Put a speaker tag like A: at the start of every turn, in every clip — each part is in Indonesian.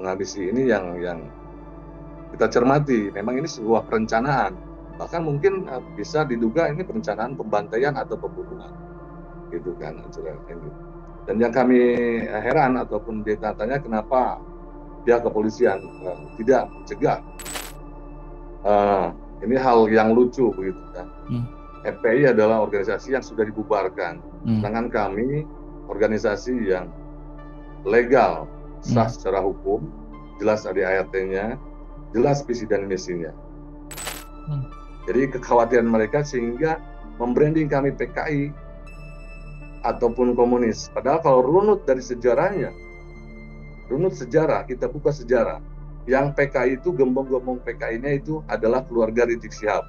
A: menghabisi ini yang kita cermati. Memang ini sebuah perencanaan. Bahkan mungkin bisa diduga ini perencanaan pembantaian atau pembunuhan, gitu kan. Dan yang kami heran ataupun ditanya kenapa pihak kepolisian tidak mencegah. Uh, ini hal yang lucu begitu kan.
B: Hmm.
A: FPI adalah organisasi yang sudah dibubarkan,
B: Hmm.
A: sedangkan kami organisasi yang legal, sah
B: Hmm.
A: secara hukum, jelas ada ART-nya, jelas visi dan misinya.
B: Hmm.
A: Jadi kekhawatiran mereka sehingga membranding kami PKI ataupun komunis. Padahal kalau runut dari sejarahnya, runut sejarah, kita buka sejarah, yang PKI itu, gembong-gembong PKI-nya itu adalah keluarga Rizik Syihab.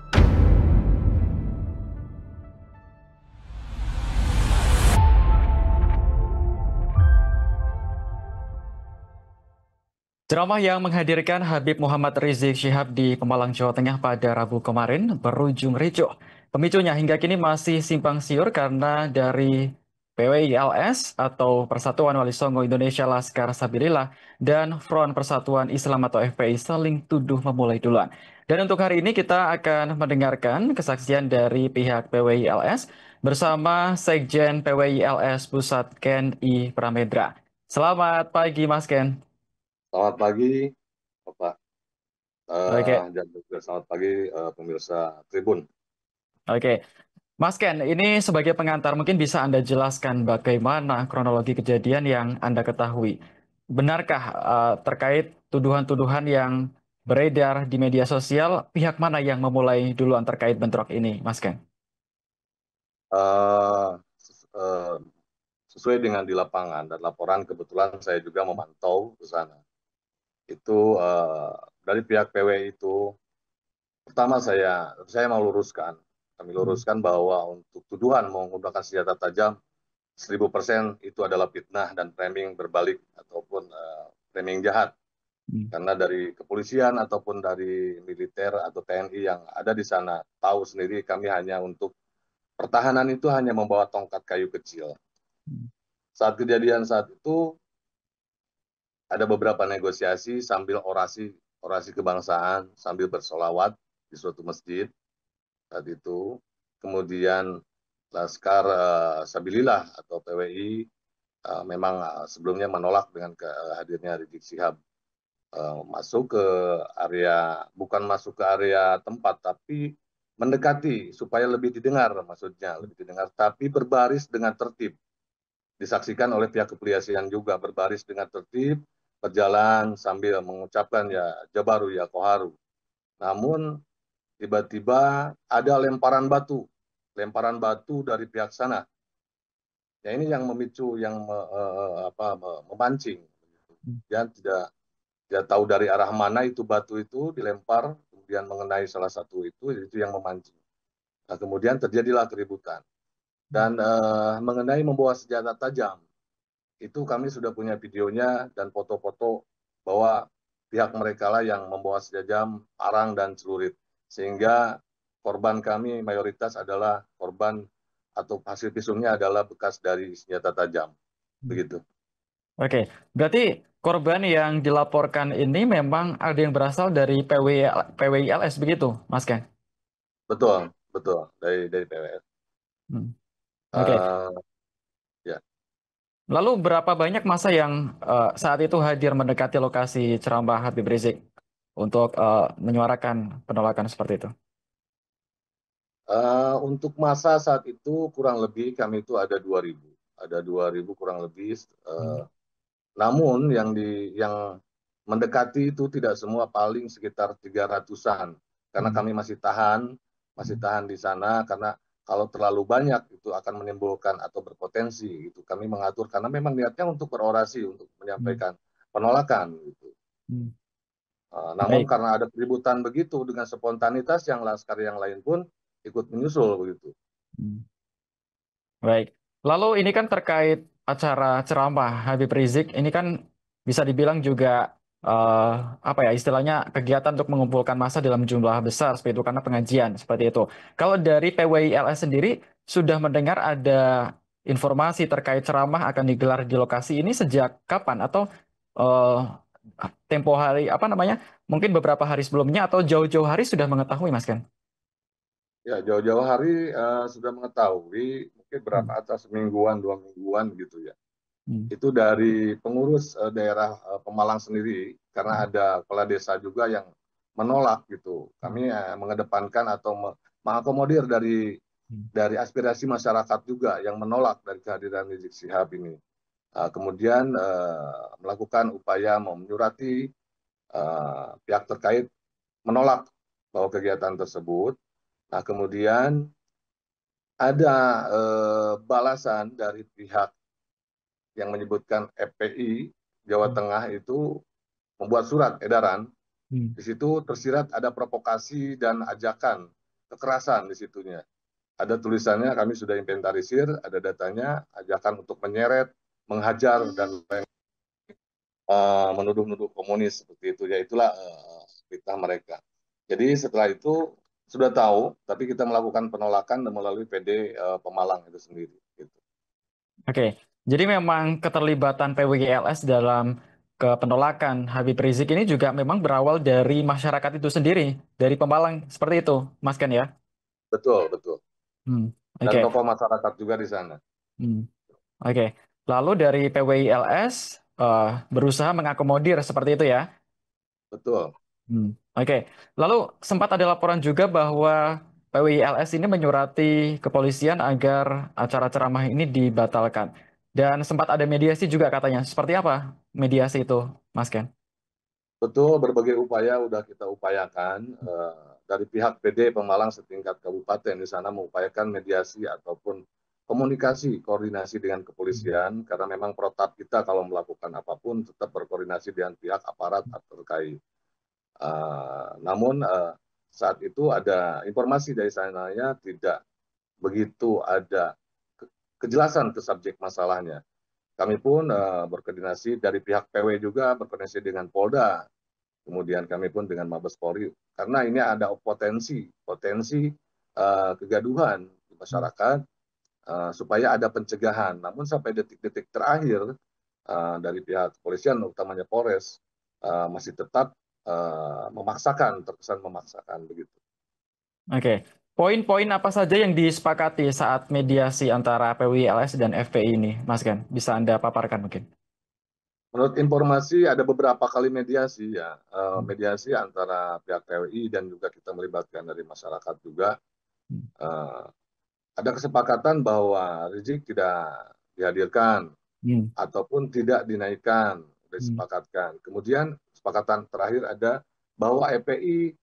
B: Ceramah yang menghadirkan Habib Muhammad Rizik Syihab di Pemalang, Jawa Tengah pada Rabu kemarin berujung ricuh. Pemicunya hingga kini masih simpang siur karena dari PWILS atau Persatuan Wali Songo Indonesia Laskar Sabilillah dan Front Persatuan Islam atau FPI saling tuduh memulai duluan. Dan untuk hari ini kita akan mendengarkan kesaksian dari pihak PWILS bersama Sekjen PWILS Pusat Ken I. Pramedra. Selamat pagi Mas Ken.
A: Selamat pagi, Bapak.
B: Oke.
A: Dan juga selamat pagi pemirsa Tribun.
B: Oke, Mas Ken, ini sebagai pengantar mungkin bisa Anda jelaskan bagaimana kronologi kejadian yang Anda ketahui. Benarkah terkait tuduhan-tuduhan yang beredar di media sosial, pihak mana yang memulai duluan terkait bentrok ini, Mas Ken?
A: Eh, ses- eh, Sesuai dengan di lapangan dan laporan kebetulan saya juga memantau ke sana. Itu dari pihak PW itu, pertama saya mau luruskan, kami
B: Hmm.
A: luruskan bahwa untuk tuduhan menggunakan senjata tajam 1000% itu adalah fitnah dan framing berbalik ataupun framing jahat.
B: Hmm.
A: Karena dari kepolisian ataupun dari militer atau TNI yang ada di sana tahu sendiri kami hanya untuk pertahanan itu hanya membawa tongkat kayu kecil. Saat kejadian saat itu ada beberapa negosiasi sambil orasi orasi kebangsaan sambil bersolawat di suatu masjid saat itu. Kemudian Laskar Sabilillah atau PWI memang sebelumnya menolak dengan hadirnya Rizik Syihab masuk ke area, bukan masuk ke area tempat tapi mendekati supaya lebih didengar, maksudnya lebih didengar, tapi berbaris dengan tertib, disaksikan oleh pihak kepolisian juga berbaris dengan tertib, berjalan sambil mengucapkan ya Jabaru ya Koharu. Namun tiba-tiba ada lemparan batu dari pihak sana. Ya ini yang memicu, yang memancing. Dan tidak tahu dari arah mana itu batu itu dilempar, kemudian mengenai salah satu itu yang memancing. Nah, kemudian terjadilah keributan. Dan mengenai membawa senjata tajam, itu kami sudah punya videonya dan foto-foto bahwa pihak mereka lah yang membawa senjata parang dan celurit. Sehingga korban kami mayoritas adalah korban atau hasil visumnya adalah bekas dari senjata tajam. Begitu.
B: Oke, berarti korban yang dilaporkan ini memang ada yang berasal dari PWILS begitu, Mas Ken?
A: Betul, betul dari PWS.
B: Hmm. Oke,
A: Uh, ya.
B: lalu berapa banyak masa yang saat itu hadir mendekati lokasi ceramah Habib Rizik untuk menyuarakan penolakan seperti itu?
A: Untuk masa saat itu kurang lebih kami itu ada 2.000 kurang lebih.
B: Hmm.
A: Namun yang mendekati itu tidak semua, paling sekitar 300-an. Karena
B: Hmm.
A: kami masih tahan di sana karena kalau terlalu banyak itu akan menimbulkan atau berpotensi itu. Kami mengatur karena memang niatnya untuk berorasi, untuk
B: Hmm.
A: menyampaikan penolakan gitu.
B: Hmm.
A: Namun
B: Baik.
A: karena ada keributan begitu dengan spontanitas, yang laskar yang lain pun ikut menyusul begitu.
B: Hmm. Baik. Lalu ini kan terkait acara ceramah Habib Rizik, ini kan bisa dibilang juga eh, apa ya istilahnya kegiatan untuk mengumpulkan massa dalam jumlah besar seperti itu karena pengajian seperti itu. Kalau dari PWILS sendiri sudah mendengar ada informasi terkait ceramah akan digelar di lokasi ini sejak kapan atau eh, tempo hari apa namanya? Mungkin beberapa hari sebelumnya atau jauh-jauh hari sudah mengetahui, Mas Ken?
A: Ya, jauh-jauh hari sudah mengetahui, mungkin berapa
B: Hmm.
A: atas semingguan, 2 mingguan gitu ya.
B: Hmm.
A: Itu dari pengurus daerah Pemalang sendiri, karena
B: Hmm.
A: ada kepala desa juga yang menolak gitu. Kami mengedepankan atau mengakomodir
B: Hmm.
A: dari aspirasi masyarakat juga yang menolak dari kehadiran Rizik Syihab ini. Kemudian melakukan upaya menyurati pihak terkait menolak bahwa kegiatan tersebut. Nah, kemudian ada balasan dari pihak yang menyebutkan FPI Jawa
B: Hmm.
A: Tengah itu membuat surat edaran.
B: Hmm.
A: Di situ tersirat ada provokasi dan ajakan kekerasan di situnya. Ada tulisannya, kami sudah inventarisir, ada datanya, ajakan untuk menyeret, menghajar, dan menuduh-nuduh komunis seperti itu. Ya itulah fitnah mereka. Jadi setelah itu sudah tahu, tapi kita melakukan penolakan melalui PD Pemalang itu sendiri. Gitu.
B: Oke, jadi memang keterlibatan PWGLS dalam penolakan Habib Rizik ini juga memang berawal dari masyarakat itu sendiri, dari Pemalang, seperti itu, Mas Ken ya?
A: Betul, betul.
B: Hmm.
A: Dan
B: Oke.
A: tokoh masyarakat juga di sana.
B: Hmm. Oke. Lalu dari PWILS berusaha mengakomodir seperti itu ya?
A: Betul.
B: Hmm. Oke. Lalu sempat ada laporan juga bahwa PWILS ini menyurati kepolisian agar acara ceramah ini dibatalkan. Dan sempat ada mediasi juga katanya. Seperti apa mediasi itu, Mas Ken?
A: Betul, berbagai upaya sudah kita upayakan. Dari pihak PD Pemalang setingkat kabupaten di sana mengupayakan mediasi ataupun komunikasi, koordinasi dengan kepolisian, karena memang protap kita kalau melakukan apapun tetap berkoordinasi dengan pihak aparat terkait. Namun saat itu ada informasi dari sananya tidak begitu ada kejelasan ke subjek masalahnya. Kami pun berkoordinasi dari pihak PW juga berkoordinasi dengan Polda, kemudian kami pun dengan Mabes Polri, karena ini ada potensi kegaduhan di masyarakat, supaya ada pencegahan. Namun sampai detik-detik terakhir dari pihak kepolisian, utamanya Polres, masih tetap memaksakan, terkesan memaksakan begitu.
B: Oke. Poin-poin apa saja yang disepakati saat mediasi antara PWILS dan FPI ini, Mas Ken? Bisa Anda paparkan mungkin?
A: Menurut informasi ada beberapa kali mediasi ya,
B: Hmm.
A: mediasi antara pihak TWI dan juga kita melibatkan dari masyarakat juga.
B: Hmm.
A: Eh, ada kesepakatan bahwa Rizik tidak dihadirkan
B: Hmm.
A: ataupun tidak dinaikkan,
B: Hmm.
A: disepakatkan. Kemudian kesepakatan terakhir ada bahwa EPI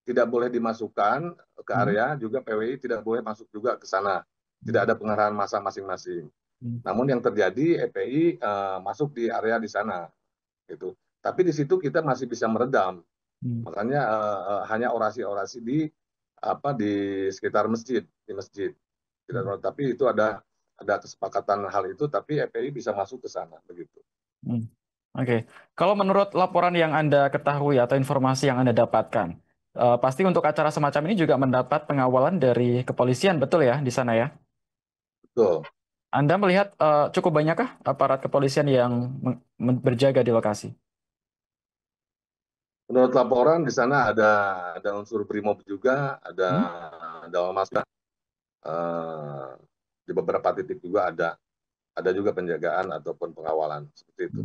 A: tidak boleh dimasukkan ke
B: Hmm.
A: area, juga PWI tidak boleh masuk juga ke sana. Tidak
B: Hmm.
A: ada pengarahan massa masing-masing.
B: Hmm.
A: Namun yang terjadi EPI masuk di area di sana, gitu. Tapi di situ kita masih bisa meredam.
B: Hmm.
A: Makanya hanya orasi-orasi di sekitar masjid, di masjid.
B: Hmm.
A: Tidak, tapi itu ada kesepakatan hal itu, tapi FPI bisa masuk ke sana begitu.
B: Hmm. Oke. Kalau menurut laporan yang Anda ketahui atau informasi yang Anda dapatkan, pasti untuk acara semacam ini juga mendapat pengawalan dari kepolisian, betul ya, di sana ya?
A: Betul.
B: Anda melihat cukup banyakkah aparat kepolisian yang berjaga di lokasi?
A: Menurut laporan di sana ada unsur brimob juga,
B: Hmm?
A: ada Ormas, di beberapa titik juga ada juga penjagaan ataupun pengawalan seperti itu.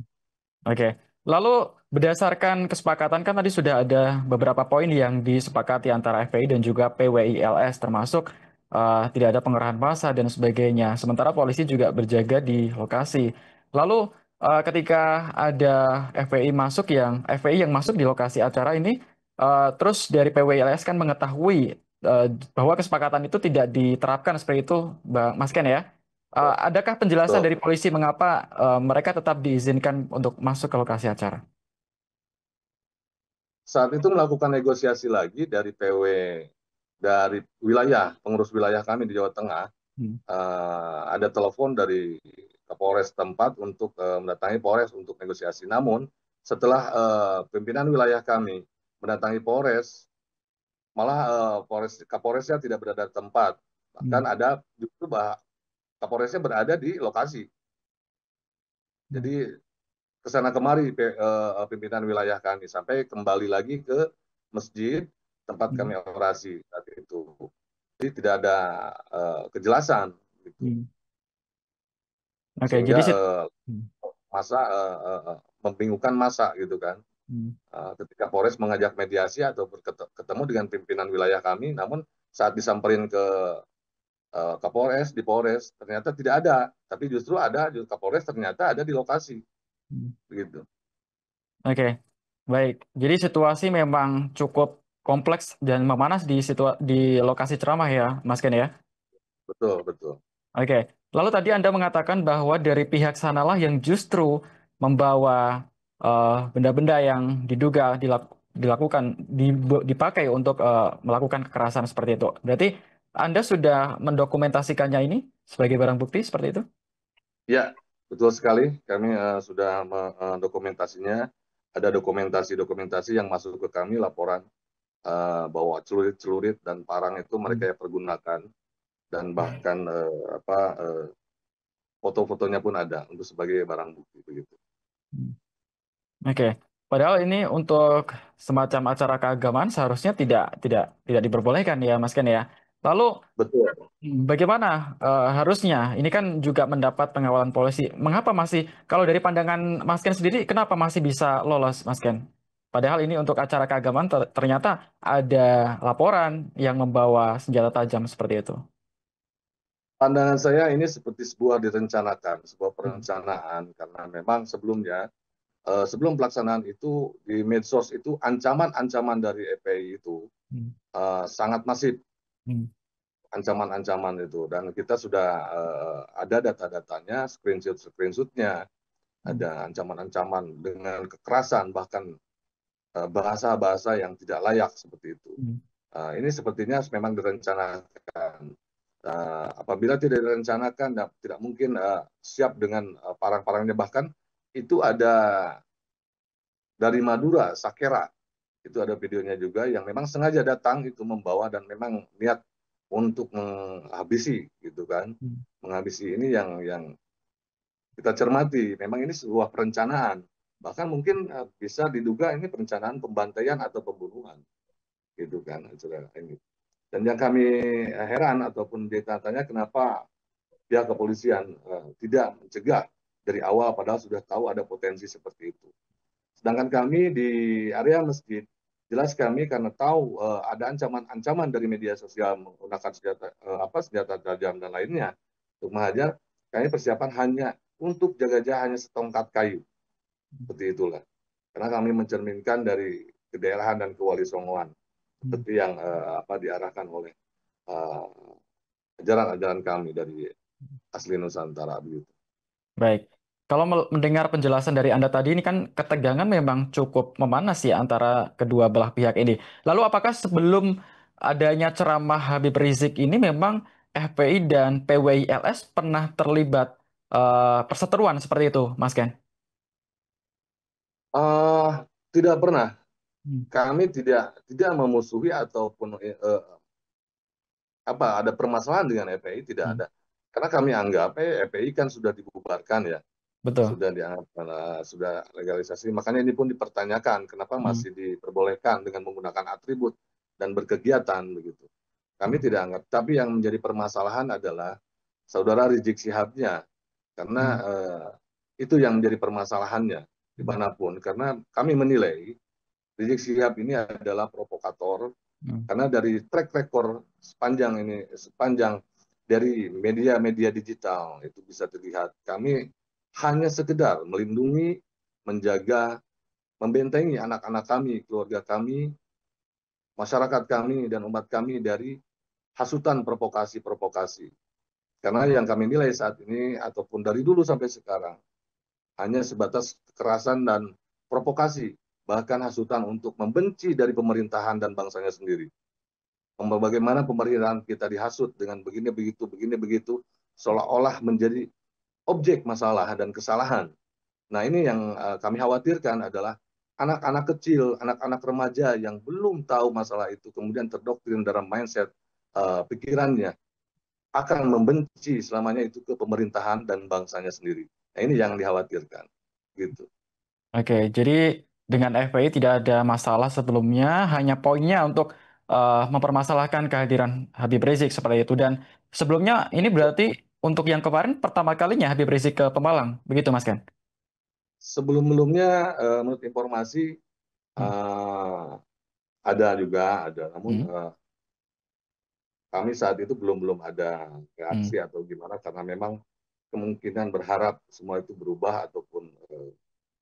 B: Oke, lalu berdasarkan kesepakatan kan tadi sudah ada beberapa poin yang disepakati antara FPI dan juga PWILS termasuk tidak ada pengerahan massa dan sebagainya. Sementara polisi juga berjaga di lokasi. Lalu ketika ada FPI yang masuk di lokasi acara ini, terus dari PWILS kan mengetahui bahwa kesepakatan itu tidak diterapkan seperti itu, Bang Mas Ken ya. Adakah penjelasan
A: Betul.
B: dari polisi mengapa mereka tetap diizinkan untuk masuk ke lokasi acara?
A: Saat itu melakukan negosiasi lagi dari PW dari wilayah, pengurus wilayah kami di Jawa Tengah,
B: Hmm.
A: ada telepon dari Kapolres tempat untuk mendatangi Polres untuk negosiasi. Namun setelah pimpinan wilayah kami mendatangi Polres, malah Kapolresnya tidak berada di tempat.
B: Hmm.
A: Bahkan ada justru Kapolresnya berada di lokasi.
B: Hmm.
A: Jadi kesana kemari pimpinan wilayah kami sampai kembali lagi ke masjid tempat
B: Hmm.
A: kami orasi saat itu. Jadi tidak ada kejelasan gitu.
B: Hmm. Oke,
A: Sehingga
B: jadi Hmm.
A: masa membingungkan masa gitu kan.
B: Hmm.
A: Ketika Polres mengajak mediasi atau ketemu dengan pimpinan wilayah kami, namun saat disamperin ke Kapolres di Polres ternyata tidak ada, tapi justru ada Kapolres ternyata ada di lokasi
B: Hmm.
A: begitu.
B: Oke, baik. Jadi situasi memang cukup kompleks dan memanas di lokasi ceramah ya, Mas Ken ya.
A: Betul, betul.
B: Oke, lalu tadi Anda mengatakan bahwa dari pihak sanalah yang justru membawa benda-benda yang diduga dilakukan, dipakai untuk melakukan kekerasan seperti itu. Berarti Anda sudah mendokumentasikannya ini sebagai barang bukti seperti itu?
A: Ya, betul sekali. Kami sudah mendokumentasinya. Ada dokumentasi-dokumentasi yang masuk ke kami laporan bahwa celurit-celurit dan parang itu mereka
B: Hmm.
A: yang pergunakan dan bahkan apa foto-fotonya pun ada untuk sebagai barang bukti begitu.
B: Hmm. Oke, padahal ini untuk semacam acara keagamaan seharusnya tidak diperbolehkan ya, Mas Ken ya. Lalu
A: Betul.
B: bagaimana harusnya? Ini kan juga mendapat pengawalan polisi. Mengapa masih, kalau dari pandangan Mas Ken sendiri, kenapa masih bisa lolos, Mas Ken? Padahal ini untuk acara keagamaan ternyata ada laporan yang membawa senjata tajam seperti itu.
A: Pandangan saya ini seperti sebuah direncanakan, sebuah
B: Hmm.
A: perencanaan karena memang sebelumnya sebelum pelaksanaan itu di medsos itu ancaman-ancaman dari FPI itu
B: Hmm.
A: sangat masif,
B: Hmm.
A: ancaman-ancaman itu dan kita sudah ada data-datanya, screenshot-screenshotnya,
B: Hmm.
A: ada ancaman-ancaman dengan kekerasan bahkan bahasa-bahasa yang tidak layak seperti itu.
B: Hmm.
A: Ini sepertinya memang direncanakan. Apabila tidak direncanakan, tidak mungkin siap dengan parang-parangnya. Bahkan itu ada dari Madura, Sakera, itu ada videonya juga yang memang sengaja datang itu membawa dan memang niat untuk menghabisi gitu kan,
B: Hmm.
A: menghabisi ini yang kita cermati. Memang ini sebuah perencanaan, bahkan mungkin bisa diduga ini perencanaan pembantaian atau pembunuhan gitu kan acara ini. Dan yang kami heran ataupun ditanya kenapa pihak kepolisian tidak mencegah dari awal padahal sudah tahu ada potensi seperti itu. Sedangkan kami di area masjid, jelas kami karena tahu ada ancaman-ancaman dari media sosial menggunakan senjata tajam dan lainnya untuk menghajar, kami persiapan hanya untuk jaga-jaga hanya setongkat kayu seperti itulah. Karena kami mencerminkan dari kedaerahan dan kewali songoan
B: Hmm.
A: seperti yang diarahkan oleh ajaran-ajaran kami dari asli Nusantara begitu.
B: Baik. Kalau mendengar penjelasan dari Anda tadi ini kan ketegangan memang cukup memanas ya antara kedua belah pihak ini. Lalu apakah sebelum adanya ceramah Habib Rizik ini memang FPI dan PWILS pernah terlibat perseteruan seperti itu, Mas Ken?
A: Uh, Tidak pernah.
B: Hmm.
A: Kami tidak memusuhi ataupun ada permasalahan dengan FPI, tidak
B: Hmm.
A: ada. Karena kami anggap FPI kan sudah dibubarkan ya,
B: Betul.
A: sudah dianggap sudah legalisasi. Makanya ini pun dipertanyakan kenapa
B: Hmm.
A: masih diperbolehkan dengan menggunakan atribut dan berkegiatan begitu. Kami tidak anggap. Tapi yang menjadi permasalahan adalah saudara Rizik Sihabnya, karena
B: Hmm.
A: itu yang menjadi permasalahannya
B: Hmm.
A: dimanapun. Karena kami menilai Rizik Sihab ini adalah provokator
B: Hmm.
A: karena dari track record sepanjang dari media-media digital itu bisa terlihat kami hanya sekedar melindungi, menjaga, membentengi anak-anak kami, keluarga kami, masyarakat kami dan umat kami dari hasutan provokasi-provokasi. Karena yang kami nilai saat ini ataupun dari dulu sampai sekarang hanya sebatas kekerasan dan provokasi, bahkan hasutan untuk membenci dari pemerintahan dan bangsanya sendiri. Bagaimana pemerintahan kita dihasut dengan begini begitu, seolah-olah menjadi objek masalah dan kesalahan. Nah ini yang kami khawatirkan adalah anak-anak kecil, anak-anak remaja yang belum tahu masalah itu, kemudian terdoktrin dalam mindset pikirannya, akan membenci selamanya itu ke pemerintahan dan bangsanya sendiri. Nah ini yang dikhawatirkan. Gitu.
B: Oke, jadi dengan FPI tidak ada masalah sebelumnya, hanya poinnya untuk mempermasalahkan kehadiran Habib Rizik seperti itu. Dan sebelumnya ini berarti untuk yang kemarin pertama kalinya Habib Rizik ke Pemalang, begitu Mas Ken?
A: Sebelum-sebelumnya menurut informasi
B: Hmm.
A: eh, ada juga ada, namun
B: Hmm.
A: kami saat itu belum belum ada
B: Hmm.
A: reaksi atau gimana karena memang kemungkinan berharap semua itu berubah ataupun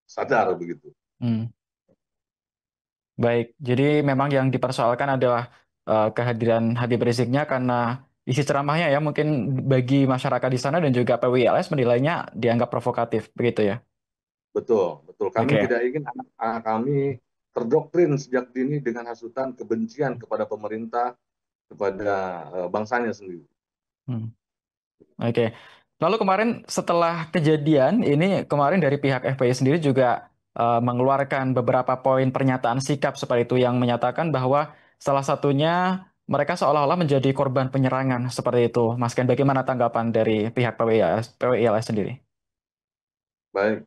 A: sadar begitu.
B: Hmm. Baik, jadi memang yang dipersoalkan adalah kehadiran Habib Riziknya karena isi ceramahnya ya mungkin bagi masyarakat di sana dan juga PWILS menilainya dianggap provokatif, begitu ya?
A: Betul, betul. Kami
B: Oke.
A: tidak ingin anak-anak kami terdoktrin sejak dini dengan hasutan kebencian kepada pemerintah, kepada bangsanya sendiri.
B: Hmm. Oke. Lalu kemarin setelah kejadian ini kemarin dari pihak FPI sendiri juga mengeluarkan beberapa poin pernyataan sikap seperti itu yang menyatakan bahwa salah satunya mereka seolah-olah menjadi korban penyerangan seperti itu. Mas Ken, bagaimana tanggapan dari pihak PWILS sendiri?
A: Baik,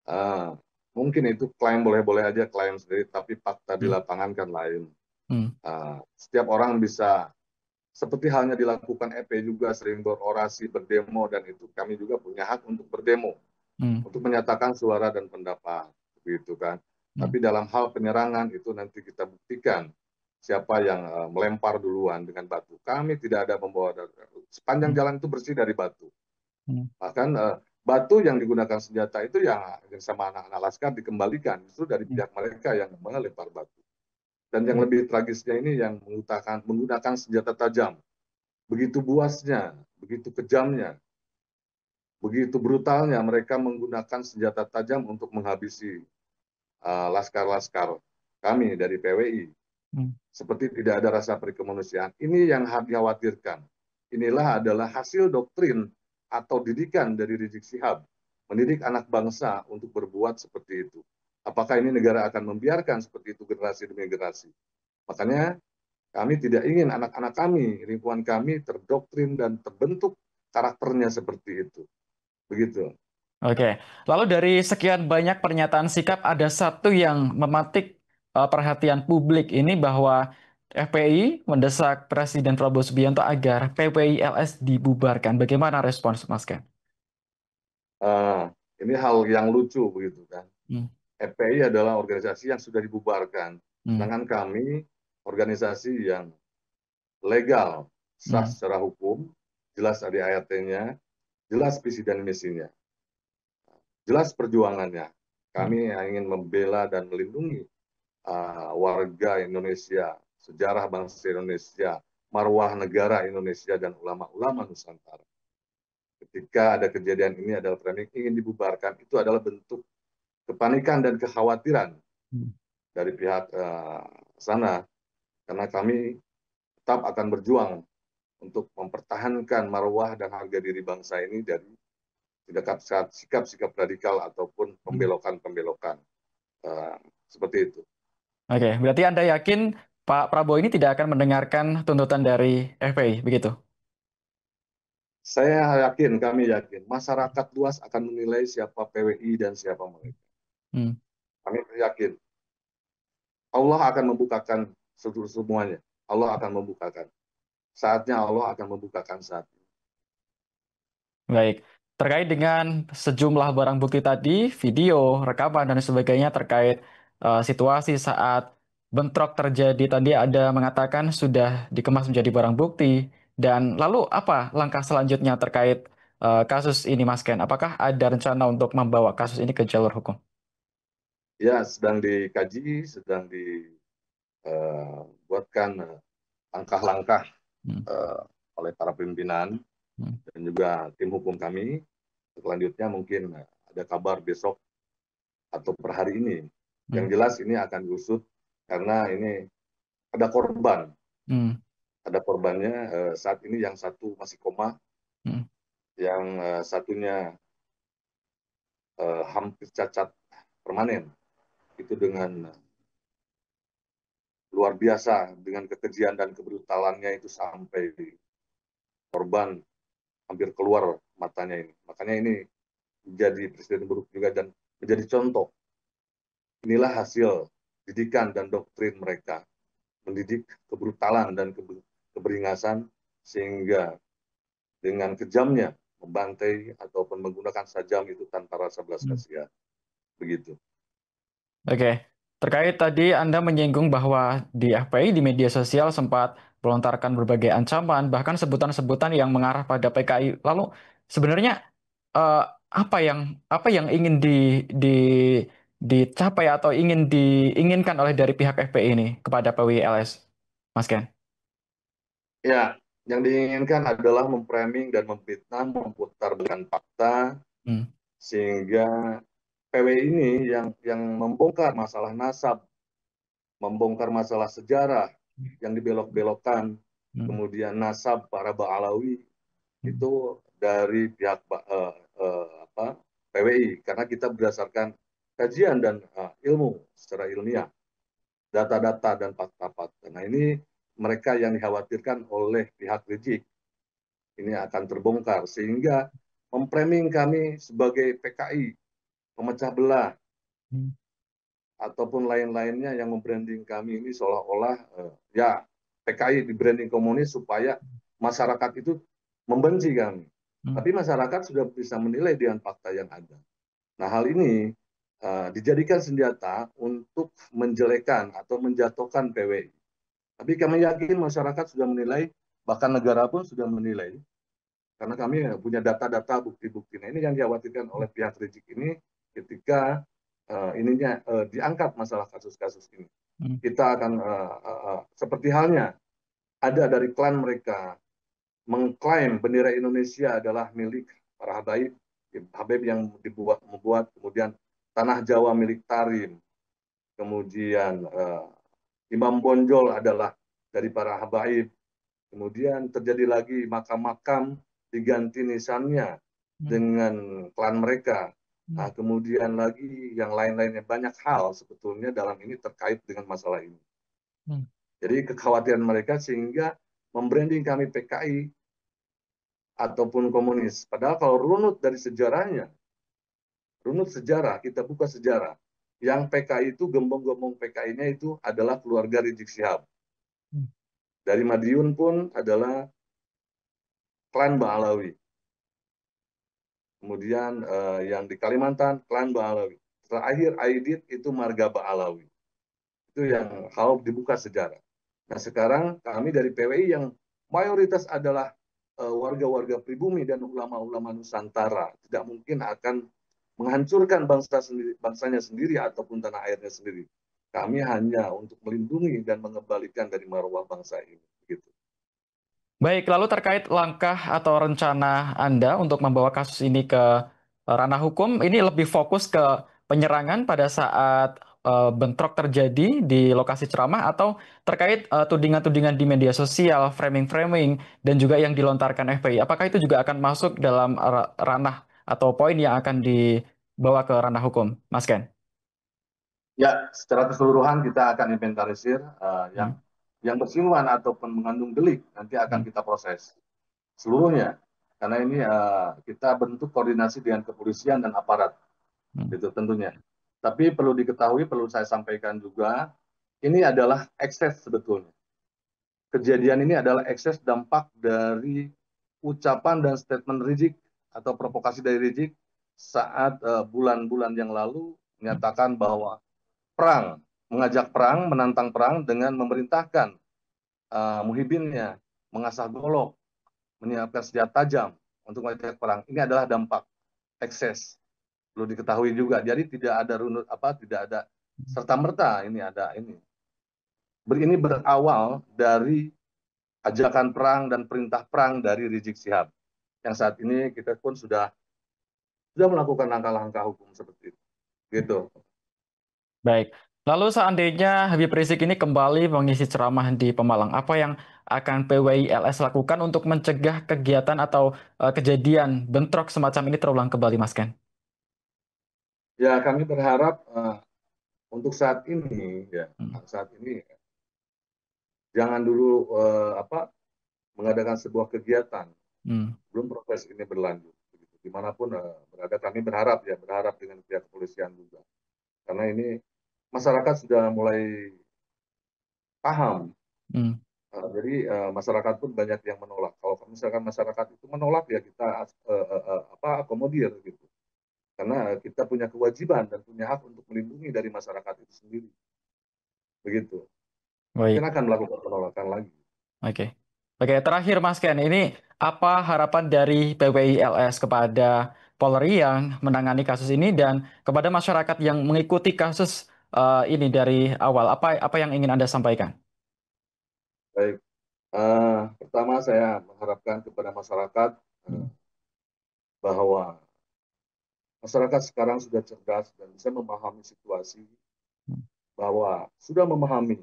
A: eh, mungkin itu klaim boleh-boleh aja klaim sendiri, tapi fakta di
B: Hmm.
A: lapangan kan lain.
B: Hmm.
A: Setiap orang bisa, seperti halnya dilakukan EP juga sering berorasi, berdemo, dan itu kami juga punya hak untuk berdemo,
B: Hmm.
A: untuk menyatakan suara dan pendapat, begitu kan.
B: Hmm.
A: Tapi dalam hal penyerangan itu nanti kita buktikan siapa yang melempar duluan dengan batu. Kami tidak ada membawa sepanjang
B: Hmm.
A: jalan itu bersih dari batu.
B: Hmm.
A: Bahkan batu yang digunakan senjata itu yang sama anak-anak laskar dikembalikan justru dari
B: Hmm.
A: pihak mereka yang melempar batu. Dan yang
B: Hmm.
A: lebih tragisnya ini yang menggunakan senjata tajam. Begitu buasnya, begitu kejamnya, begitu brutalnya mereka menggunakan senjata tajam untuk menghabisi laskar-laskar kami dari PWI.
B: Hmm.
A: Seperti tidak ada rasa perikemanusiaan. Ini yang dikhawatirkan. Inilah adalah hasil doktrin atau didikan dari Rizik Sihab. Mendidik anak bangsa untuk berbuat seperti itu. Apakah ini negara akan membiarkan seperti itu generasi demi generasi? Makanya kami tidak ingin anak-anak kami, lingkungan kami terdoktrin dan terbentuk karakternya seperti itu. Begitu.
B: Oke, lalu dari sekian banyak pernyataan sikap, ada satu yang mematik perhatian publik ini bahwa FPI mendesak Presiden Prabowo Subianto agar PPILS dibubarkan. Bagaimana respons Mas Ken?
A: Uh, ini hal yang lucu begitu kan.
B: Hmm.
A: FPI adalah organisasi yang sudah dibubarkan.
B: Hmm.
A: Sedangkan kami organisasi yang legal, sah
B: Hmm.
A: secara hukum, jelas ada ART-nya, jelas visi dan misinya, jelas perjuangannya.
B: Hmm.
A: Kami ingin membela dan melindungi warga Indonesia, sejarah bangsa Indonesia, marwah negara Indonesia, dan ulama-ulama Nusantara. Ketika ada kejadian ini adalah framing ingin dibubarkan, itu adalah bentuk kepanikan dan kekhawatiran
B: Hmm.
A: dari pihak sana, karena kami tetap akan berjuang untuk mempertahankan marwah dan harga diri bangsa ini dari tidak sikap-sikap radikal ataupun
B: Hmm.
A: pembelokan-pembelokan seperti itu.
B: Oke, berarti Anda yakin Pak Prabowo ini tidak akan mendengarkan tuntutan dari FPI, begitu?
A: Saya yakin, kami yakin, masyarakat luas akan menilai siapa PWI dan siapa mereka.
B: Hmm.
A: Kami yakin Allah akan membukakan semuanya. Allah akan membukakan. Saatnya Allah akan membukakan saat ini.
B: Baik, terkait dengan sejumlah barang bukti tadi, video, rekaman, dan sebagainya terkait situasi saat bentrok terjadi tadi ada mengatakan sudah dikemas menjadi barang bukti. Dan lalu apa langkah selanjutnya terkait kasus ini, Mas Ken? Apakah ada rencana untuk membawa kasus ini ke jalur hukum?
A: Ya, sedang dikaji, sedang dibuatkan langkah-langkah
B: Hmm.
A: uh, oleh para pimpinan
B: Hmm.
A: dan juga tim hukum kami. Selanjutnya mungkin ada kabar besok atau per hari ini. Yang
B: Hmm.
A: jelas ini akan diusut karena ini ada korban.
B: Hmm.
A: Ada korbannya saat ini yang satu masih koma,
B: Hmm.
A: yang satunya hampir cacat permanen. Itu dengan luar biasa, dengan kekejian dan kebrutalannya itu sampai korban hampir keluar matanya ini. Makanya ini menjadi presiden buruk juga dan menjadi contoh inilah hasil didikan dan doktrin mereka, mendidik kebrutalan dan keberingasan sehingga dengan kejamnya membantai ataupun menggunakan sajam itu tanpa rasa belas
B: Hmm.
A: kasihan. Begitu.
B: Oke, terkait tadi Anda menyinggung bahwa di FPI di media sosial sempat melontarkan berbagai ancaman, bahkan sebutan-sebutan yang mengarah pada PKI. Lalu sebenarnya eh, apa yang ingin di dicapai atau diinginkan oleh dari pihak FPI ini kepada PWLS, Mas Ken?
A: Ya, yang diinginkan adalah memframing dan memfitnah, memutarbalikkan fakta
B: Hmm,
A: sehingga PWI ini yang membongkar masalah nasab, membongkar masalah sejarah yang dibelok-belokkan,
B: hmm,
A: kemudian nasab para Ba'alawi
B: hmm,
A: itu dari pihak PWI karena kita berdasarkan kajian dan ilmu secara ilmiah, data-data dan fakta-fakta. Nah ini mereka yang dikhawatirkan oleh pihak Rizik ini akan terbongkar sehingga memframing kami sebagai PKI pemecah belah
B: hmm,
A: ataupun lain-lainnya yang membranding kami ini seolah-olah ya PKI di branding komunis supaya masyarakat itu membenci kami.
B: hmm,
A: Tapi masyarakat sudah bisa menilai dengan fakta yang ada. Nah hal ini dijadikan senjata untuk menjelekan atau menjatuhkan PWI. Tapi kami yakin masyarakat sudah menilai, bahkan negara pun sudah menilai, karena kami punya data-data bukti-bukti. Nah ini yang dikhawatirkan oleh pihak Rizik ini ketika ininya diangkat masalah kasus-kasus ini.
B: hmm,
A: Kita akan seperti halnya ada dari klan mereka mengklaim bendera Indonesia adalah milik para habaib, Habib yang membuat kemudian tanah Jawa milik Tarim, kemudian Imam Bonjol adalah dari para habaib, kemudian terjadi lagi makam-makam diganti nisannya
B: hmm,
A: dengan klan mereka.
B: hmm,
A: Nah, kemudian lagi yang lain-lainnya banyak hal sebetulnya dalam ini terkait dengan masalah ini.
B: hmm.
A: Jadi kekhawatiran mereka sehingga membranding kami PKI ataupun komunis. Padahal kalau runut dari sejarahnya, runut sejarah, kita buka sejarah. Yang PKI itu, gembong-gembong PKI-nya itu adalah keluarga Rizik Syihab.
B: Hmm.
A: Dari Madiun pun adalah klan Ba'alawi. Kemudian yang di Kalimantan, klan Ba'alawi. Terakhir Aidit itu marga Ba'alawi. Itu yang kalau dibuka sejarah. Nah sekarang kami dari PWI yang mayoritas adalah warga-warga pribumi dan ulama-ulama Nusantara tidak mungkin akan menghancurkan bangsanya sendiri ataupun tanah airnya sendiri. Kami hanya untuk melindungi dan mengembalikan dari marwah bangsa ini. Gitu.
B: Baik, lalu terkait langkah atau rencana Anda untuk membawa kasus ini ke ranah hukum, ini lebih fokus ke penyerangan pada saat bentrok terjadi di lokasi ceramah atau terkait tudingan-tudingan di media sosial, framing-framing, dan juga yang dilontarkan FPI. Apakah itu juga akan masuk dalam ranah atau poin yang akan dibawa ke ranah hukum, Mas Ken?
A: Ya, secara keseluruhan kita akan inventarisir
B: Hmm,
A: yang bersinggungan ataupun mengandung delik nanti akan
B: hmm,
A: kita proses seluruhnya. Karena ini kita bentuk koordinasi dengan kepolisian dan aparat,
B: hmm,
A: itu tentunya. Tapi perlu diketahui, perlu saya sampaikan juga, ini adalah ekses sebetulnya. Kejadian ini adalah ekses dampak dari ucapan dan statement Rizik atau provokasi dari Rizik saat bulan-bulan yang lalu
B: hmm,
A: menyatakan bahwa perang, mengajak perang, menantang perang dengan memerintahkan muhibinnya mengasah golok, menyiapkan senjata tajam untuk mengajak perang. Ini adalah dampak ekses. Perlu diketahui juga. Jadi tidak ada runut apa, tidak ada serta merta ini ada ini. Ini berawal dari ajakan perang dan perintah perang dari Rizik Syihab. Yang saat ini kita pun sudah melakukan langkah-langkah hukum seperti itu. Gitu.
B: baik. Lalu seandainya Habib Rizik ini kembali mengisi ceramah di Pemalang, apa yang akan PWILS lakukan untuk mencegah kegiatan atau kejadian bentrok semacam ini terulang kembali, Mas Ken?
A: Ya kami berharap untuk saat ini ya
B: Hmm,
A: saat ini jangan dulu mengadakan sebuah kegiatan
B: hmm,
A: sebelum proses ini berlanjut. Begitu. Dimanapun berada kami berharap dengan pihak kepolisian juga. Karena ini masyarakat sudah mulai paham.
B: Hmm.
A: Jadi masyarakat pun banyak yang menolak. Kalau misalkan masyarakat itu menolak ya kita akomodir gitu. Karena kita punya kewajiban dan punya hak untuk melindungi dari masyarakat itu sendiri. Begitu. Mungkin
B: Baik.
A: akan melakukan penolakan lagi.
B: Oke. Oke, terakhir Mas Ken, ini apa harapan dari PWI-LS kepada Polri yang menangani kasus ini dan kepada masyarakat yang mengikuti kasus ini dari awal? Apa yang ingin Anda sampaikan?
A: Baik. Pertama saya mengharapkan kepada masyarakat
B: Hmm.
A: bahwa masyarakat sekarang sudah cerdas dan bisa memahami situasi, bahwa sudah memahami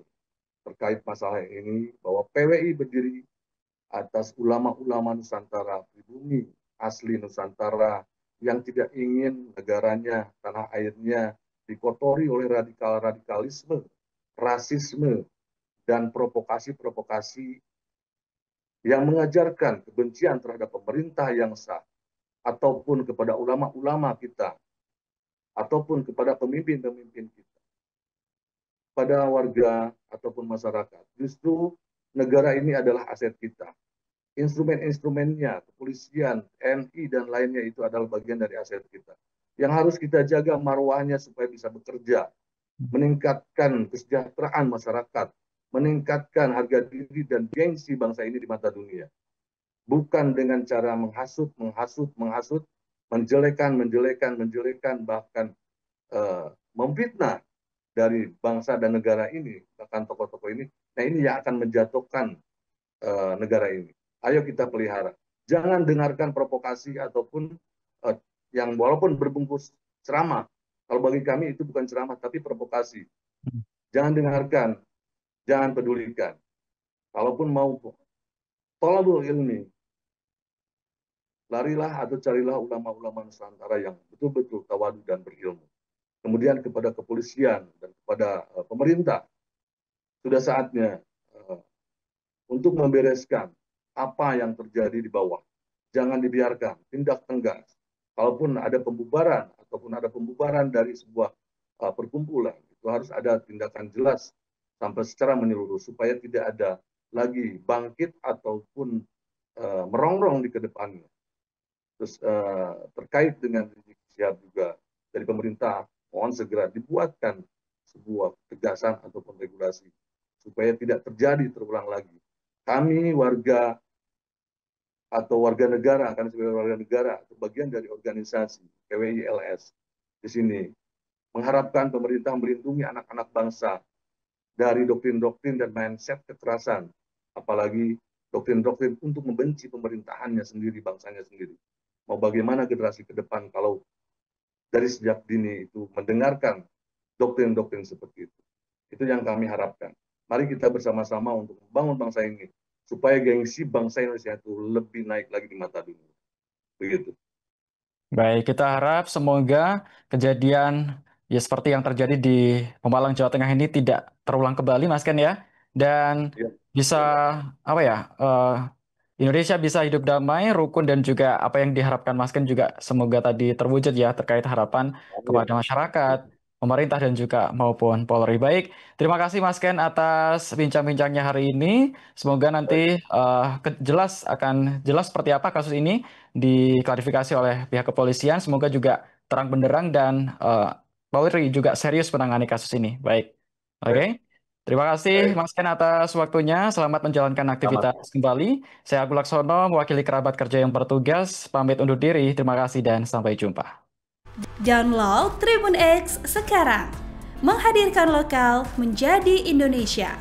A: terkait masalah ini, bahwa PWI berdiri atas ulama-ulama Nusantara, pribumi asli Nusantara yang tidak ingin negaranya, tanah airnya dikotori oleh radikalisme, rasisme, dan provokasi-provokasi yang mengajarkan kebencian terhadap pemerintah yang sah, ataupun kepada ulama-ulama kita, ataupun kepada pemimpin-pemimpin kita, pada warga ataupun masyarakat. Justru negara ini adalah aset kita. Instrumen-instrumennya, kepolisian, TNI, dan lainnya itu adalah bagian dari aset kita. Yang harus kita jaga marwahnya supaya bisa bekerja, meningkatkan kesejahteraan masyarakat, meningkatkan harga diri dan gengsi bangsa ini di mata dunia. Bukan dengan cara menghasut, menghasut, menghasut, menjelekan, menjelekan, menjelekan, bahkan memfitnah dari bangsa dan negara ini, bahkan tokoh-tokoh ini. Nah, ini yang akan menjatuhkan negara ini. Ayo kita pelihara. Jangan dengarkan provokasi ataupun uh, yang walaupun berbungkus ceramah. Kalau bagi kami itu bukan ceramah, tapi provokasi. Jangan dengarkan, jangan pedulikan. Kalaupun mau tolabul ilmi, larilah atau carilah ulama-ulama Nusantara yang betul-betul tawadu dan berilmu. Kemudian kepada kepolisian dan kepada pemerintah, sudah saatnya untuk membereskan apa yang terjadi di bawah. Jangan dibiarkan, tindak tegas. Kalaupun ada pembubaran ataupun ada pembubaran dari sebuah perkumpulan, itu harus ada tindakan jelas sampai secara menyeluruh supaya tidak ada lagi bangkit ataupun merongrong di kedepannya. Terus terkait dengan Rizik Syihab juga dari pemerintah, mohon segera dibuatkan sebuah ketegasan ataupun regulasi supaya tidak terjadi terulang lagi. Kami warga atau warga negara, akan sebagai warga negara atau bagian dari organisasi PWI LS di sini mengharapkan pemerintah melindungi anak-anak bangsa dari doktrin-doktrin dan mindset kekerasan, apalagi doktrin-doktrin untuk membenci pemerintahannya sendiri, bangsanya sendiri. Mau bagaimana generasi ke depan kalau dari sejak dini itu mendengarkan doktrin-doktrin seperti itu. Itu yang kami harapkan. Mari kita bersama-sama untuk membangun bangsa ini supaya gengsi bangsa Indonesia itu lebih naik lagi di mata dunia. Begitu.
B: Baik, kita harap semoga kejadian ya seperti yang terjadi di Pemalang, Jawa Tengah ini tidak terulang kembali, Mas Ken ya. Dan
A: Ya,
B: bisa
A: ya.
B: apa ya? Indonesia bisa hidup damai, rukun dan juga apa yang diharapkan Mas Ken juga semoga tadi terwujud ya terkait harapan kepada
A: Amin.
B: masyarakat, pemerintah dan juga maupun Polri. Baik, terima kasih Mas Ken atas bincang-bincangnya hari ini. Semoga nanti
A: Baik,
B: jelas akan jelas seperti apa kasus ini diklarifikasi oleh pihak kepolisian. Semoga juga terang benderang dan Polri juga serius menangani kasus ini. Baik, oke.
A: baik,
B: Terima kasih
A: baik.
B: Mas Ken atas waktunya. Selamat menjalankan aktivitas
A: Sama-sama.
B: kembali. Saya Agung Laksono, mewakili kerabat kerja yang bertugas. Pamit undur diri. Terima kasih dan sampai jumpa.
C: Download Tribun X sekarang. Menghadirkan lokal menjadi Indonesia.